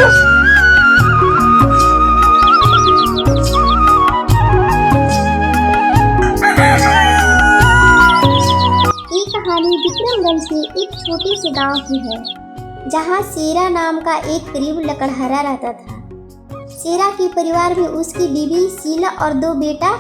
ये कहानी विक्रमगंज के एक छोटे से गांव की है, जहां शेरा नाम का एक गरीब लकड़हारा रहता था। शेरा के परिवार में उसकी बीवी शीला और 2 बेटा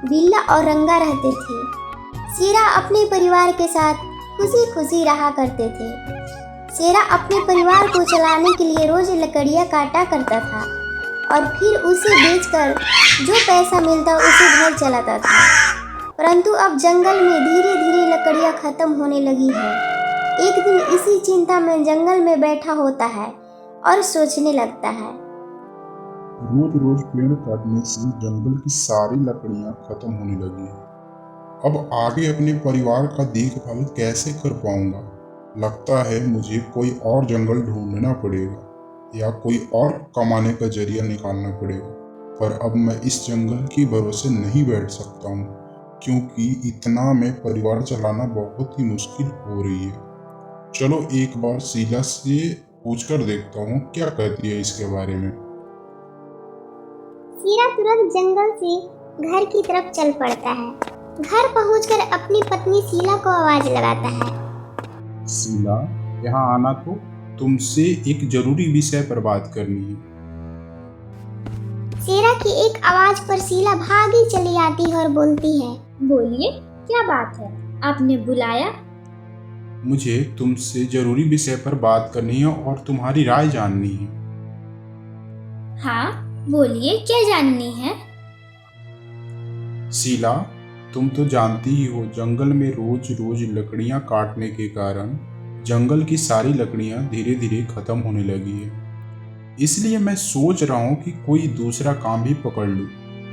बिल्ला और रंगा रहते थे। शेरा अपने परिवार के साथ खुशी खुशी रहा करते थे। शेरा अपने परिवार को चलाने के लिए रोज लकड़ियाँ काटा करता था और फिर उसे बेचकर जो पैसा मिलता उसे घर चलाता था। परंतु अब जंगल में धीरे धीरे लकड़ियाँ खत्म होने लगी है। एक दिन इसी चिंता में जंगल में बैठा होता है और सोचने लगता है। रोज रोज पेड़ काटने से जंगल की सारी लकड़ियां खत्म होने लगी हैं। अब आगे अपने परिवार का देखभाल कैसे कर पाऊंगा? लगता है मुझे कोई और जंगल ढूंढना पड़ेगा या कोई और कमाने का जरिया निकालना पड़ेगा। पर अब मैं इस जंगल के भरोसे नहीं बैठ सकता हूँ, क्योंकि इतना में परिवार चलाना बहुत ही मुश्किल हो रही है। चलो एक बार शीला से पूछकर देखता हूँ क्या कहती है इसके बारे में। शेरा तुरंत जंगल से घर की तरफ चल पड़ता है। घर पहुंचकर अपनी पत्नी शीला को आवाज लगाता है। शीला, यहाँ आना, तो तुमसे एक जरूरी विषय पर बात करनी है। शेरा की एक आवाज पर शीला भागी चली आती है और बोलती है। बोलिए, क्या बात है? आपने बुलाया? मुझे तुमसे जरूरी विषय पर बात करनी है और तुम्हारी राय जाननी है। हाँ, बोलिए, क्या जाननी है? शीला, तुम तो जानती ही हो, जंगल में रोज रोज लकड़ियां काटने के कारण जंगल की सारी लकड़ियां धीरे धीरे खत्म होने लगी है। इसलिए मैं सोच रहा हूँ कि कोई दूसरा काम भी पकड़ लूँ।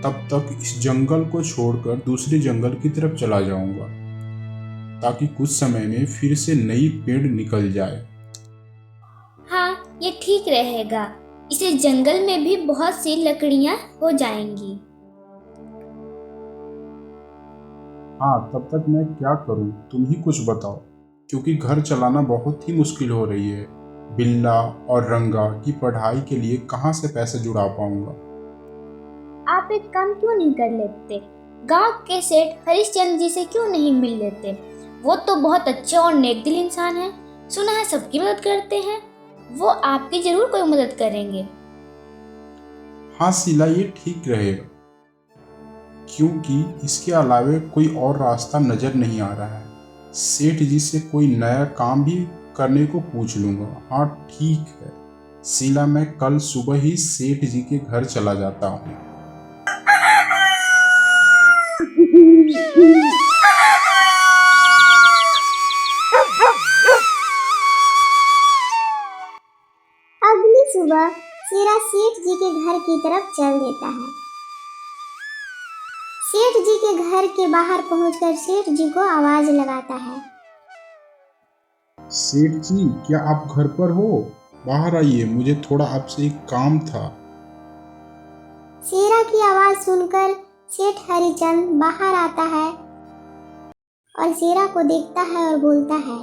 तब तक इस जंगल को छोड़कर दूसरे जंगल की तरफ चला जाऊंगा, ताकि कुछ समय में फिर से नई पेड़ निकल जाए। हाँ, ये ठीक रहेगा। इसे जंगल में भी बहुत सी लकड़ियाँ हो जाएंगी। हाँ, तब तक मैं क्या करूँ, तुम ही कुछ बताओ, क्योंकि घर चलाना बहुत ही मुश्किल हो रही है। बिल्ला और रंगा की पढ़ाई के लिए कहाँ से पैसे जुड़ा पाऊंगा? आप एक काम क्यों नहीं कर लेते? गांव के सेठ हरिश्चंद्र जी से क्यों नहीं मिल लेते? वो तो बहुत अच्छे और नेकदिल इंसान हैं। सुना है सबकी मदद करते हैं। वो आपकी जरूर कोई मदद करेंगे। हाँ शीला, ये ठीक रहेगा, क्योंकि इसके अलावा कोई और रास्ता नजर नहीं आ रहा है। सेठ जी से कोई नया काम भी करने को पूछ लूंगा। हाँ ठीक है शीला, मैं कल सुबह ही सेठ जी के घर चला जाता हूँ। अगली सुबह शेरा सेठ जी के घर की तरफ चल देता है। सेठ जी के घर के बाहर पहुंचकर सेठ जी को आवाज लगाता है। सेठ जी, क्या आप घर पर हो? बाहर आइए, मुझे थोड़ा आपसे एक काम था। शेरा की आवाज सुनकर सेठ हरिचंद बाहर आता है और शेरा को देखता है और बोलता है।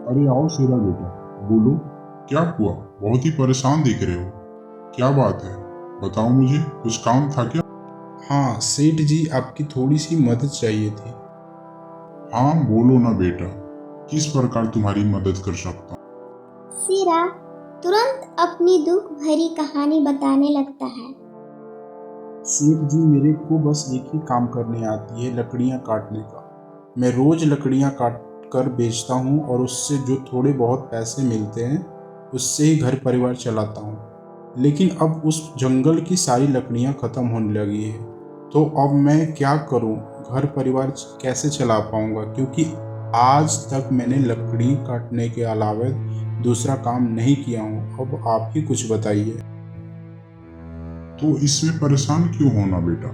अरे आओ शेरा बेटा, बोलो क्या हुआ? बहुत ही परेशान दिख रहे हो, क्या बात है? बताओ मुझे, कुछ काम था क्या? हाँ सेठ जी, आपकी थोड़ी सी मदद चाहिए थी। हाँ बोलो ना बेटा, किस प्रकार तुम्हारी मदद कर सकता हूँ? शेरा तुरंत अपनी दुख भरी कहानी बताने लगता है। सेठ जी, मेरे को बस एक ही काम करने आती है, लकड़ियाँ काटने का। मैं रोज लकड़ियाँ काट कर बेचता हूँ और उससे जो थोड़े बहुत पैसे मिलते हैं उससे ही घर परिवार चलाता हूँ। लेकिन अब उस जंगल की सारी लकड़ियाँ खत्म होने लगी है, तो अब मैं क्या करूँ? घर परिवार कैसे चला पाऊँगा? क्योंकि आज तक मैंने लकड़ी काटने के अलावा दूसरा काम नहीं किया हूँ। अब आप ही कुछ बताइए। तो इसमें परेशान क्यों होना बेटा,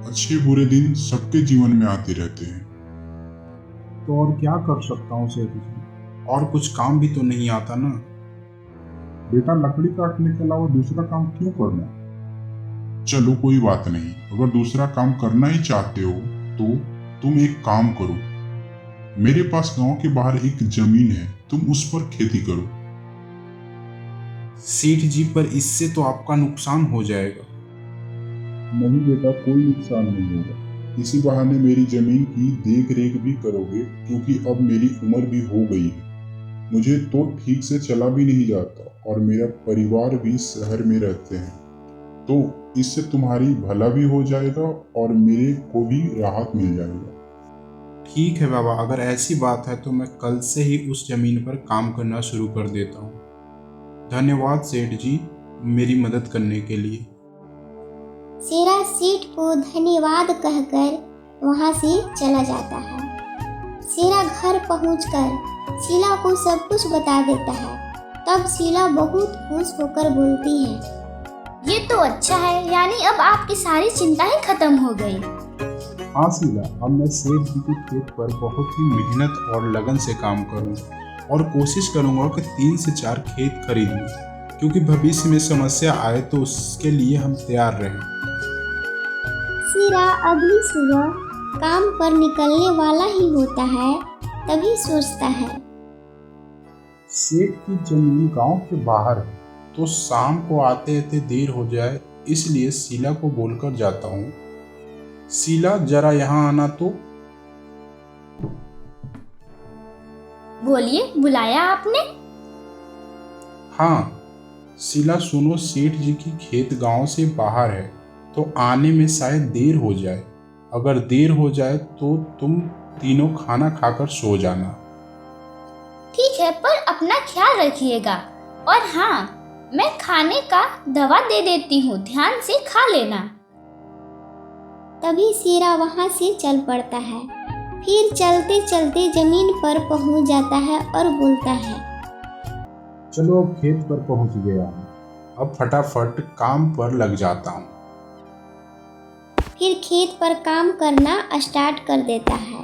अच्छे बुरे दिन सबके जीवन में आते रहते हैं। तो और क्या कर सकता हूँ सेठ जी? और कुछ काम भी तो नहीं आता ना। बेटा, लकड़ी काटने के अलावा दूसरा काम क्यों करना? चलो कोई बात नहीं, अगर दूसरा काम करना ही चाहते हो तो तुम एक काम करो, मेरे पास गांव के बाहर एक जमीन है, तुम उस पर खेती करो। सेठ जी, पर इससे तो आपका नुकसान हो जाएगा। नहीं बेटा, कोई नुकसान नहीं होगा। इसी बहाने मेरी जमीन की देख रेख भी करोगे, क्योंकि अब मेरी उम्र भी हो गई है। मुझे तो ठीक से चला भी नहीं जाता और मेरा परिवार भी शहर में रहते हैं, तो इससे तुम्हारी भला भी हो जाएगा और मेरे को भी राहत मिल जाएगा। ठीक है बाबा, अगर ऐसी बात है तो मैं कल से ही उस जमीन पर काम करना शुरू कर देता हूँ। धन्यवाद सेठ जी, मेरी मदद करने के लिए। शेरा सेठ को धन्यवाद कहकर वहां से चला जाता है। शेरा घर पहुंचकर शीला को सब कुछ बता देता है। तब शीला बहुत खुश होकर बोलती है, ये तो अच्छा है, यानी अब आपकी सारी चिंता ही खत्म हो गई। हाँ शीला, अब मैं सेठ जी के खेत पर बहुत ही मेहनत और लगन से काम करूँ और कोशिश करूँगा कि 3 से 4 खेत खरीद लूँ, क्योंकि भविष्य में समस्या आए तो उसके लिए हम तैयार रहें। शेरा अगली सुबह काम पर निकलने वाला ही होता है, तभी सोचता है, सेठ की जमीन गांव के बाहर है, तो शाम को आते आते देर हो जाए, इसलिए शीला को बोलकर जाता हूँ, शीला जरा यहाँ आना तो। बोलिए, बुलाया आपने? हाँ शीला सुनो, सेठ जी की खेत गांव से बाहर है, तो आने में शायद देर हो जाए। अगर देर हो जाए तो तुम तीनों खाना खाकर सो जाना। ठीक है, पर अपना ख्याल रखिएगा। और हाँ, मैं खाने का दवा दे देती हूँ, ध्यान से खा लेना। तभी शेरा वहां से चल पड़ता है। फिर चलते चलते जमीन पर पहुंच जाता है और बोलता है, चलो अब खेत पर पहुंच गया हूँ, अब फटाफट काम पर लग जाता हूँ। फिर खेत पर काम करना स्टार्ट कर देता है।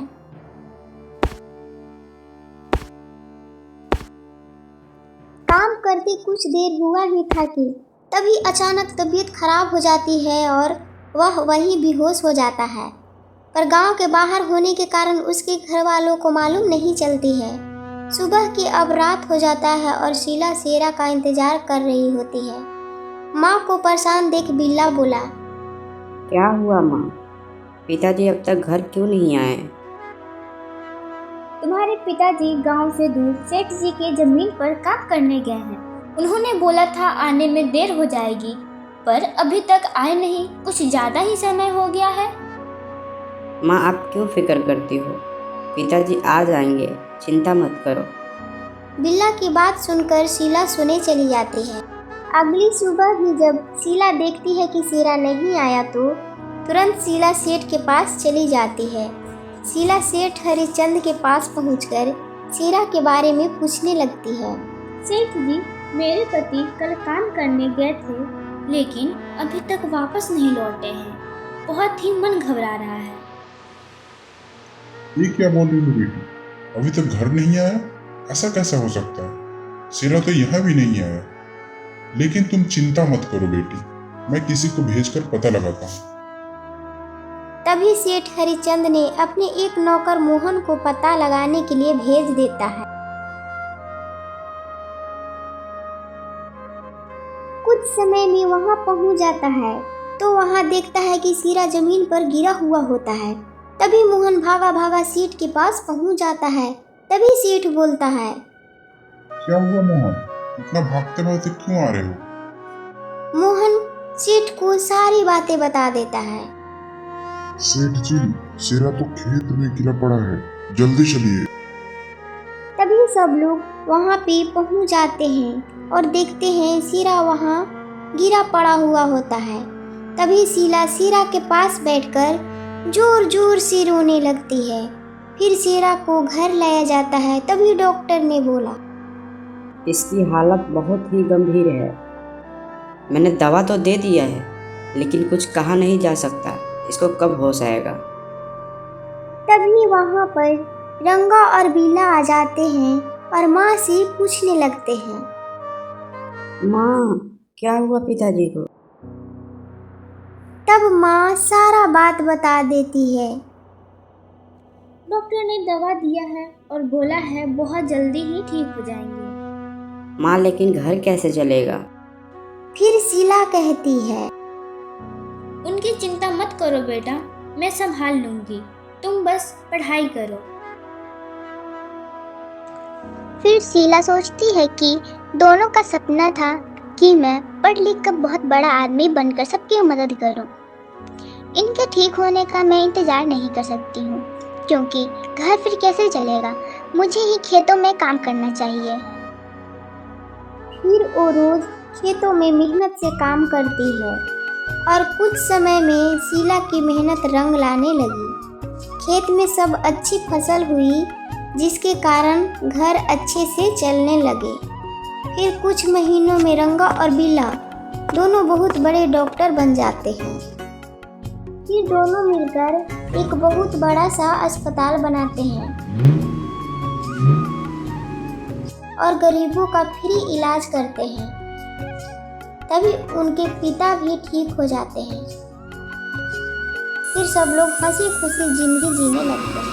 काम करते कुछ देर हुआ ही था कि तभी अचानक तबीयत खराब हो जाती है और वह वहीं बेहोश हो जाता है। पर गांव के बाहर होने के कारण उसके घर वालों को मालूम नहीं चलती है। सुबह की अब रात हो जाता है और शीला शेरा का इंतजार कर रही होती है। माँ को परेशान देख बिल्ला बोला, क्या हुआ माँ? पिताजी अब तक घर क्यों नहीं आए? तुम्हारे पिताजी गांव से दूर सेठ जी के जमीन पर काम करने गए हैं। उन्होंने बोला था आने में देर हो जाएगी, पर अभी तक आए नहीं। कुछ ज्यादा ही समय हो गया है। माँ, आप क्यों फिक्र करती हो? पिताजी आ जाएंगे, चिंता मत करो। बिल्ला की बात सुनकर शीला सोने चली जाती है। अगली सुबह भी जब शीला देखती है कि शेरा नहीं आया तो तुरंत शीला सेठ के पास चली जाती है। शीला सेठ हरिश्चंद्र के पास पहुंचकर शेरा के बारे में पूछने लगती है। सेठ जी, मेरे पति कल काम करने गए थे, लेकिन अभी तक वापस नहीं लौटे हैं। बहुत ही मन घबरा रहा है। ये क्या बोल रही हो बेटी? अभी तक घर नहीं आया? ऐसा कैसा हो सकता है? शेरा तो यहाँ भी नहीं आया। लेकिन तुम चिंता मत करो बेटी, मैं किसी को भेजकर पता लगाता हूँ। तभी सेठ हरिश्चंद्र ने अपने एक नौकर मोहन को पता लगाने के लिए भेज देता है। कुछ समय में वहां पहुंच जाता है तो वहां देखता है कि शेरा जमीन पर गिरा हुआ होता है। तभी मोहन भागा भागा सेठ के पास पहुंच जाता है। तभी सेठ बोलता है, क्या हुआ मोहन? इतना भागते भागते क्यों आ रहे हो? मोहन सेठ को सारी बातें बता देता है। सेठ जी, शेरा तो खेत में गिरा पड़ा है, जल्दी चलिए। तभी सब लोग वहां पे पहुंच जाते हैं और देखते हैं शेरा वहां गिरा पड़ा हुआ होता है। तभी शीला शेरा के पास बैठकर जोर जोर से रोने लगती है। फिर शेरा को घर लाया जाता है। तभी डॉक्टर ने बोला, इसकी हालत बहुत ही गंभीर है। मैंने दवा तो दे दिया है, लेकिन कुछ कहा नहीं जा सकता इसको कब होश आएगा। तभी वहां पर रंगा और बीला आ जाते हैं और माँ से पूछने लगते हैं, माँ, क्या हुआ पिताजी को? तब माँ सारा बात बता देती है। डॉक्टर ने दवा दिया है और बोला है बहुत जल्दी ही ठीक हो जाएंगे। माँ लेकिन घर कैसे चलेगा? फिर शीला कहती है, उनकी चिंता मत करो बेटा, मैं संभाल लूंगी, तुम बस पढ़ाई करो। फिर शीला सोचती है कि दोनों का सपना था कि मैं पढ़ लिख कर बहुत बड़ा आदमी बनकर सबकी मदद करूं। इनके ठीक होने का मैं इंतजार नहीं कर सकती हूँ, क्योंकि घर फिर कैसे चलेगा, मुझे ही खेतों में काम करना चाहिए। फिर वो रोज खेतों में मेहनत से काम करती है और कुछ समय में शीला की मेहनत रंग लाने लगी। खेत में सब अच्छी फसल हुई, जिसके कारण घर अच्छे से चलने लगे। फिर कुछ महीनों में रंगा और बीला दोनों बहुत बड़े डॉक्टर बन जाते हैं। फिर दोनों मिलकर एक बहुत बड़ा सा अस्पताल बनाते हैं और गरीबों का फ्री इलाज करते हैं। तभी उनके पिता भी ठीक हो जाते हैं। फिर सब लोग हंसी खुशी जिंदगी जीने लगते हैं।